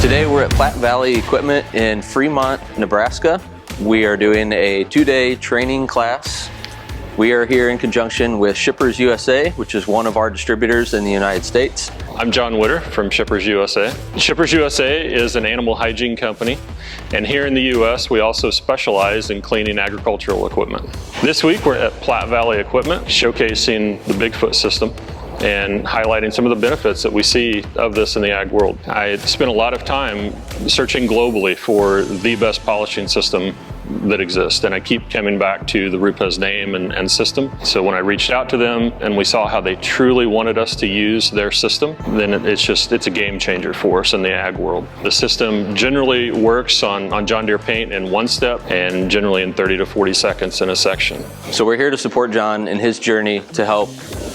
Today we're at Platte Valley Equipment in Fremont, Nebraska. We are doing a 2-day training class. We are here in conjunction with Shippers USA, which is one of our distributors in the United States. I'm John Witter from Shippers USA. Shippers USA is an animal hygiene company, and here in the US we also specialize in cleaning agricultural equipment. This week we're at Platte Valley Equipment showcasing the Bigfoot system and highlighting some of the benefits that we see of this in the ag world. I spent a lot of time searching globally for the best polishing system that exists, and I keep coming back to the RUPES name and system. So when I reached out to them and we saw how they truly wanted us to use their system, then it's a game changer for us in the ag world. The system generally works on John Deere paint in one step and generally in 30 to 40 seconds in a section. So we're here to support John in his journey to help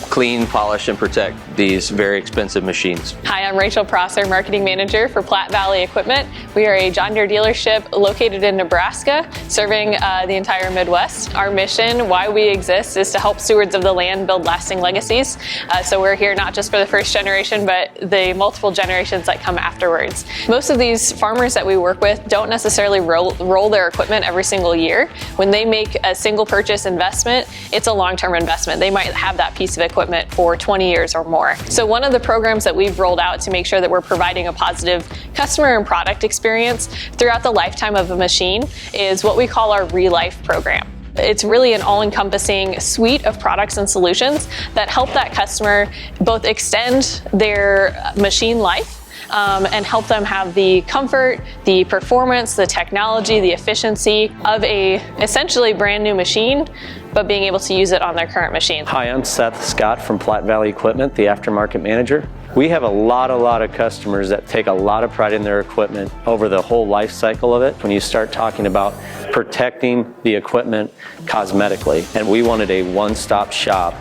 clean, polish, and protect these very expensive machines. Hi, I'm Rachel Prosser, Marketing Manager for Platte Valley Equipment. We are a John Deere dealership located in Nebraska, serving the entire Midwest. Our mission, why we exist, is to help stewards of the land build lasting legacies. So we're here not just for the first generation, but the multiple generations that come afterwards. Most of these farmers that we work with don't necessarily roll their equipment every single year. When they make a single purchase investment, it's a long-term investment. They might have that piece of equipment for 20 years or more. So one of the programs that we've rolled out to make sure that we're providing a positive customer and product experience throughout the lifetime of a machine is what we call our ReLife program. It's really an all-encompassing suite of products and solutions that help that customer both extend their machine life and help them have the comfort, the performance, the technology, the efficiency of a essentially brand new machine, but being able to use it on their current machine. Hi, I'm Seth Scott from Platte Valley Equipment, the aftermarket manager. We have a lot of customers that take a lot of pride in their equipment over the whole life cycle of it. When you start talking about protecting the equipment cosmetically, and we wanted a one-stop shop,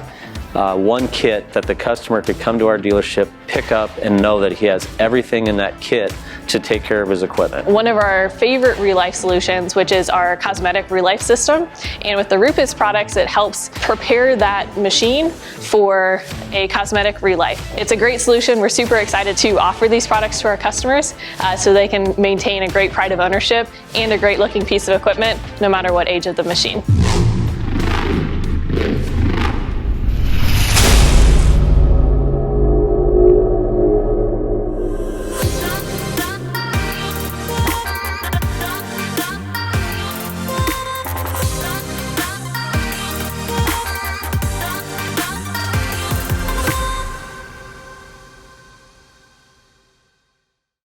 one kit that the customer could come to our dealership, pick up, and know that he has everything in that kit to take care of his equipment. One of our favorite ReLife solutions, which is our cosmetic ReLife system, and with the RUPES products, it helps prepare that machine for a cosmetic ReLife. It's a great solution. We're super excited to offer these products to our customers so they can maintain a great pride of ownership and a great looking piece of equipment no matter what age of the machine.